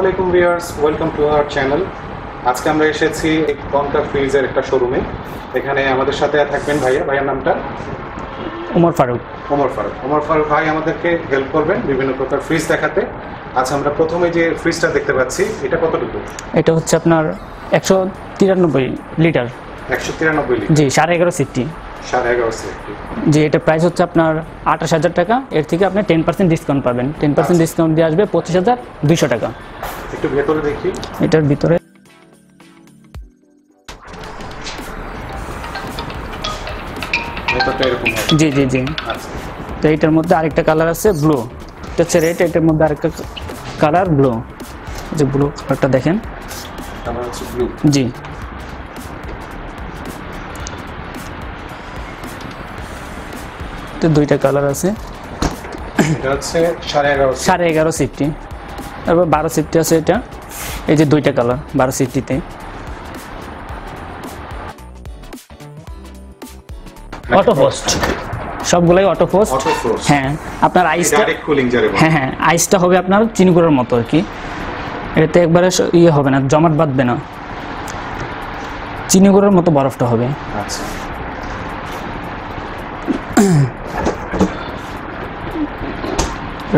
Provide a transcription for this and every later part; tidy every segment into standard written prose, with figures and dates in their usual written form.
আলাইকুম viewers, welcome to our channel. আজকে আমরা এসেছি কনকা ফ্রিজের একটা শোরুমে। এখানে আমাদের সাথে থাকবেন ভাইয়ার নামটা ওমর ফারুক। ওমর ফারুক ভাই আমাদেরকে হেল্প করবেন বিভিন্ন প্রকার ফ্রিজ দেখাতে। আচ্ছা, আমরা প্রথমে যে ফ্রিজটা দেখতে পাচ্ছি এটা কতটুকু? এটা হচ্ছে আপনার 193 লিটার। 193 লিটার? জি, 11.5 সিফটি। 11.5 সিফটি। জি, এটা প্রাইস হচ্ছে আপনার 28,000 টাকা। এর থেকে আপনি 10% ডিসকাউন্ট পাবেন। 10% ডিসকাউন্ট দিয়ে আসবে 25,200 টাকা। একটু ভেতরে দেখি। এটার ভিতরে ভেতরটা এরকম হবে। জি জি জি। আচ্ছা, তো এটার মধ্যে আরেকটা কালার আছে ব্লু। এটা হচ্ছে রেড, এটার মধ্যে আরেকটা কালার ব্লু। যে ব্লু কালারটা দেখেন। কালার হচ্ছে ব্লু। জি, তো দুইটা কালার আছে। এটা হচ্ছে 11.5 11.5 সিফটি। তারপর 12 সিফটি আছে এটা। এই যে দুইটা কালার 12 সিফটিতে। অটো ফ্রস্ট, সবগুলাই অটো ফ্রস্ট। Auto frost. হ্যাঁ, আপনার আইসটা ডাইরেক্ট কুলিং যারে বলে। হ্যাঁ, আইসটা হবে আপনার চিনি গুঁড়োর মতো আর কি। এতে একবারে ইয়ে হবে না, জমাট বাঁধবে না, চিনি গুঁড়োর মতো বরফটা হবে। আচ্ছা,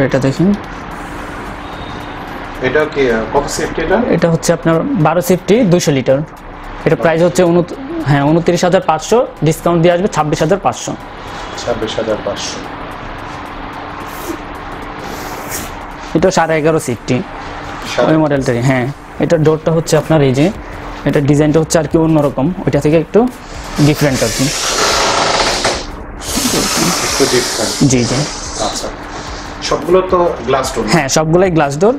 এটা দেখেন। এটা কি কত সিফটি? এটা হচ্ছে আপনার 12 সিফটি 200 লিটার। এটা প্রাইস হচ্ছে 29,500, ডিসকাউন্ট দিয়ে আসবে 26,500। 26,500। এটা 11.5 সিফটি ওই মডেলটাই। হ্যাঁ, এটার ডোরটা হচ্ছে আপনার এই যে, এটার ডিজাইনটা হচ্ছে আর কি অন্যরকম, ওইটা থেকে একটু ডিফারেন্ট আর কি। একটু ডিফারেন্ট। জি জি। আচ্ছা, সবগুলো তো গ্লাস ডোর? হ্যাঁ, সবগুলোই গ্লাস ডোর।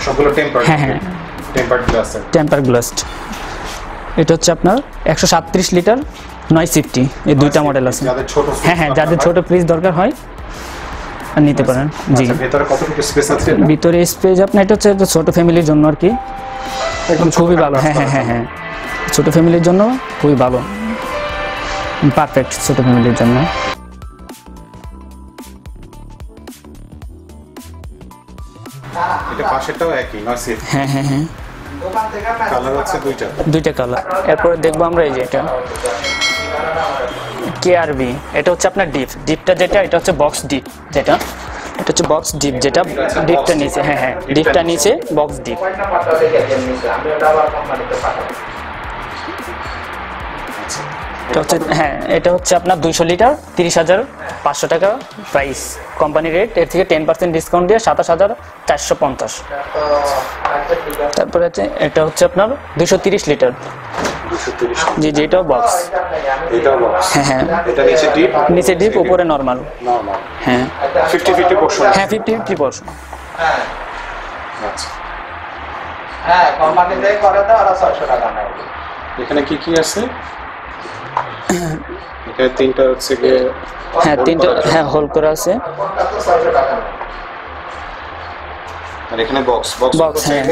সবগুলো টেম্পারড? হ্যাঁ হ্যাঁ, টেম্পারড গ্লাসের। টেম্পার গ্লাসড। এটা হচ্ছে আপনার 137 লিটার 9 সিফটি। এই দুইটা মডেল আছে। যাদের ছোট ফ্রিজ, হ্যাঁ হ্যাঁ, যাদের ছোট ফ্রিজ দরকার হয় আর নিতে পারেন। জি, আচ্ছা, ভিতরে কতটুকু স্পেস আছে? ভিতরে স্পেস আপনার এটা হচ্ছে ছোট ফ্যামিলির জন্য আর কি, একদম খুবই ভালো। হ্যাঁ হ্যাঁ হ্যাঁ হ্যাঁ, ছোট ফ্যামিলির জন্য খুবই ভালো, পারফেক্ট ছোট ফ্যামিলির জন্য। এটা পাশেরটাও একই 9 সিফট। হ্যাঁ হ্যাঁ হ্যাঁ, কালার হচ্ছে দুইটা কালার। এরপরে দেখবো আমরা এই যে এটা কেআরবি। এটা হচ্ছে আপনার ডিপটা যেটা, এটা হচ্ছে বক্স ডিপ যেটা, এটা হচ্ছে বক্স ডিপ যেটা, ডিপটা নিচে। হ্যাঁ হ্যাঁ, ডিপটা নিচে, বক্স ডিপ। এটা হচ্ছে, হ্যাঁ, এটা হচ্ছে আপনার 200 লিটার 30,500 টাকা প্রাইস, কোম্পানি রেট। এর থেকে 10% ডিসকাউন্ট দিয়ে 27,450। তারপরে হচ্ছে এটা হচ্ছে আপনার 230 লিটার। 230। জি জি, এটাও বক্স। এটাও বক্স? হ্যাঁ হ্যাঁ, এটা নিচে ডিপ? নিচে ডিপ, উপরে নরমাল। নরমাল। হ্যাঁ 50-50 পোরশন? হ্যাঁ, 50-50%। আচ্ছা, হ্যাঁ, কোম্পানিতে করে তো আর 600 টাকা নেয়। এখানে কি কি আছে? এখানে তিনটা হচ্ছে গিয়ে, হ্যাঁ, তিনটা, হ্যাঁ, হোল করা আছে। কোনটা তো 600 টাকা নেয়। আর এখানে বক্স বক্স, হ্যাঁ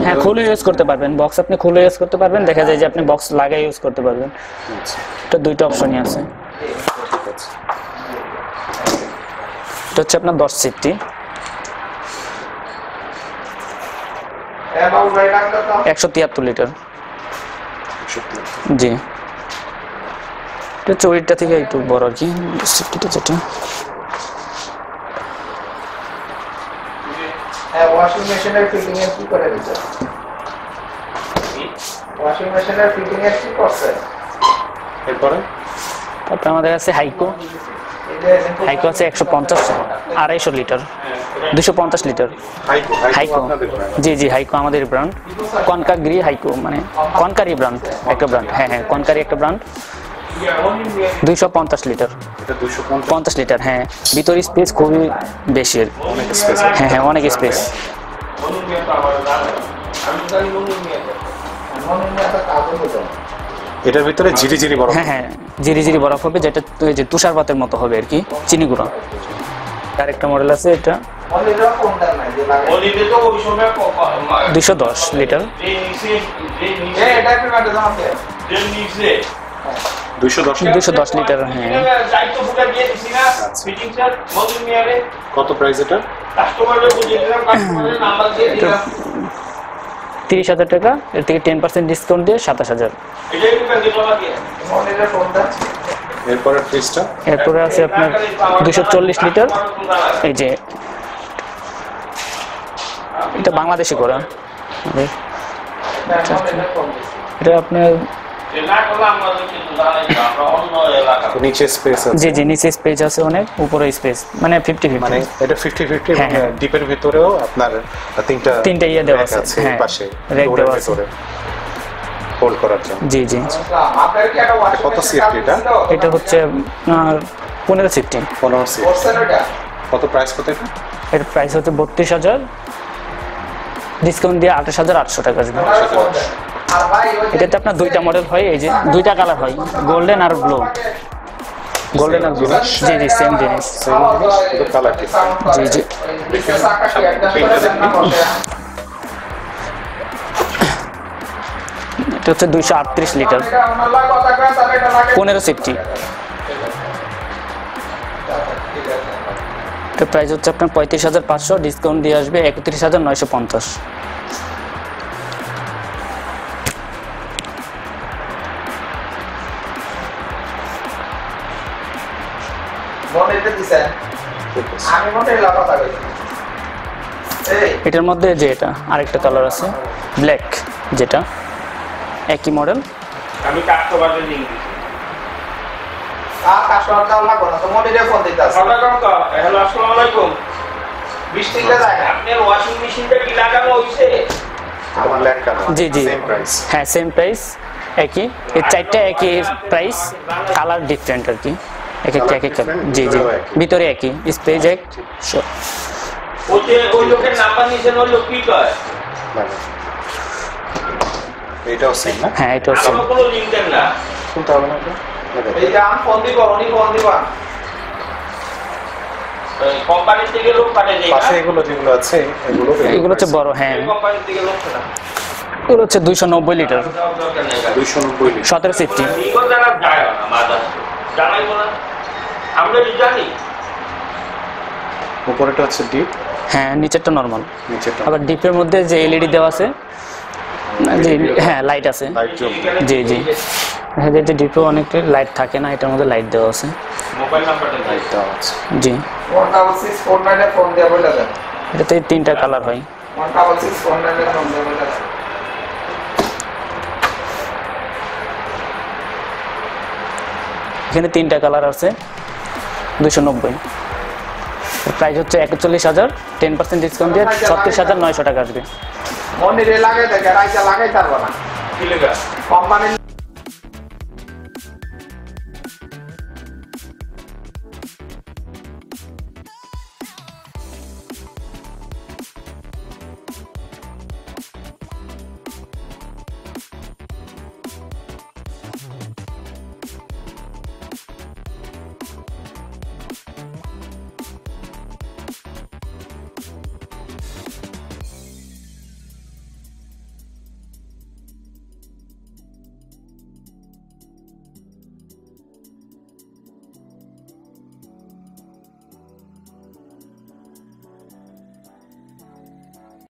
হ্যাঁ, খুলে ইউজ করতে পারবেন। বক্স আপনি খুলে ইউজ করতে পারবেন, দেখা যায় যে আপনি বক্স লাগাই ইউজ করতে পারবেন। আচ্ছা, এটা দুইটা অপশনই আছে। ঠিক আছে। এটা হচ্ছে আপনার 10 সিফটি, এবং রাখতে তো 173 লিটার। 173। জি, এটা চৌড়িটা থেকে একটু বড় আর কি, সিফটিটা যেটা। হ্যাঁ, ওয়াশিং মেশিনের ফিটিং এর কি করে দিতে? ওয়াশিং মেশিনের ফিটিং এর কি করছে? এরপরে তারপরে আমাদের আছে হাইকো। হাইকো আছে 150-250 লিটার, 250 লিটার। হাইকো, আপনাদের brand? জি জি, হাইকো আমাদের ব্র্যান্ড। কনকাগরি হাইকো, মানে কনকারি ব্র্যান্ড একটা ব্র্যান্ড। হ্যাঁ হ্যাঁ, কনকারি একটা ব্র্যান্ড। 250 লিটার। এটা 250। 50 লিটার। হ্যাঁ, ভিতরে স্পেস খুবই বেশি। অনেক স্পেস। হ্যাঁ হ্যাঁ, অনেক স্পেস। এটার ভিতরে ঝিরিঝিরি বরফ? হ্যাঁ হ্যাঁ, জিরি জিরি বরফ হবে, যেটা ওই যে তুষারপাতের মতো হবে আর কি, চিনি গুঁড়ো। আরেকটা মডেল আছে, এটা 210 লিটার। 210 লিটার। হ্যাঁ কত প্রাইস এটা? 30,000 টাকা, এর থেকে 10% ডিসকাউন্ট দিয়ে 27,000। এরপরে ফ্রিজটা এরপরে আছে আপনার 240 লিটার, এই যে এটা বাংলাদেশে করা। এটা আপনার নিচে স্পেস আছে। জি জি, নিচে স্পেস আছে অনেক, উপরে স্পেস মানে 50-50। মানে এটা 50-50 হ্যাঁ, হ্যাঁ। ডিপের ভিতরেও আপনার তিনটা ইয়ে দেওয়া rack আছে, হ্যাঁ, পাশে rack ডোরের দেওয়া আছে। ভিতরে হোল্ড করার জন্য। জি জি, কত সিফটি এটা? এটা হচ্ছে 15 সিফটি। 15 সিফট। কত প্রাইস কত এটা? এর প্রাইস হচ্ছে 32,000, ডিসকাউন্ট দিয়ে 28,800 টাকা আসবে। এটাতে আপনার দুইটা মডেল হয়, এই যে দুইটা কালার হয়, গোল্ডেন আর ব্লু। গোল্ডেন আর ব্লু, জি জি, সেম জিনিস। সেম জিনিস কিন্তু কালার ডিফারেন্ট। জি জি, এটা হচ্ছে 238 লিটার, 15 সিফটি। এটার প্রাইস হচ্ছে আপনার 35,500, ডিসকাউন্ট দিয়ে আসবে 31,950। এটার মধ্যে যে এটা আরেকটা কালার আছে ব্ল্যাক, যেটা একই মডেল। আমি কাস্টমারদের লিংক দিছি। কাস্টমার দাও লাগবে না, তো মনিরে ফোন দিতে আছে। হ্যালো, আসসালামু আলাইকুম। বৃষ্টিতে যায় না। আপনার ওয়াশিং মেশিনটা কি লাগানো হইছে? Black colour. জি জি, সেম প্রাইস। হ্যাঁ সেম প্রাইস, একই। এই চারটা একই প্রাইস, কালার ডিফারেন্ট আর কি, এক একটা এক এক কালার। জি জি, ভিতরে একই স্পেস এক। ওই লোকের নাম্বার নিছেন, ওই লোক কি কয়? এটাও সেম না? হ্যাঁ এটাও সেম। আমার কোনো লিংক দেন না। শুনতে হবে না এটা? এই যে আমি ফোন দিব, উনি ফোন দিবা। কোম্পানি থেকে লোক পাঠিয়ে দেয়। পাশে এগুলো যেগুলো আছে এগুলো হচ্ছে বড়, হ্যাঁ কোম্পানি থেকে লোক না। এগুলো হচ্ছে 290 লিটার, 290 লিটার। 17 সিফটি। এগুলো যারা যায় না মাদা জানাইবো না, আমরা কি জানি? উপরেটা হচ্ছে ডিপ, হ্যাঁ নিচেরটা নরমাল। নিচেটা আবার ডিপের মধ্যে যে এলইডি দেওয়া আছে, জি হ্যাঁ লাইট আছে। লাইট জ্বলবে। জি জি, হ্যাঁ যে ডিপে অনেকটা লাইট থাকে না, এটার মধ্যে লাইট দেওয়া আছে। মোবাইল নাম্বারটা লাইট দেওয়া আছে। জি, 16649 এ ফোন দিয়ে বলে দেন। এটাতে তিনটা কালার হয়। 16649 এ ফোন দিয়ে বলে দেন। এখানে তিনটা কালার আছে, 290। প্রাইস হচ্ছে 41,000, 10% ডিসকাউন্ট দিয়ে 36,900 টাকা আসবে। মনিরে লাগাই দেখে রাইতে লাগাই পারবো না। কি লাগা? কোম্পানি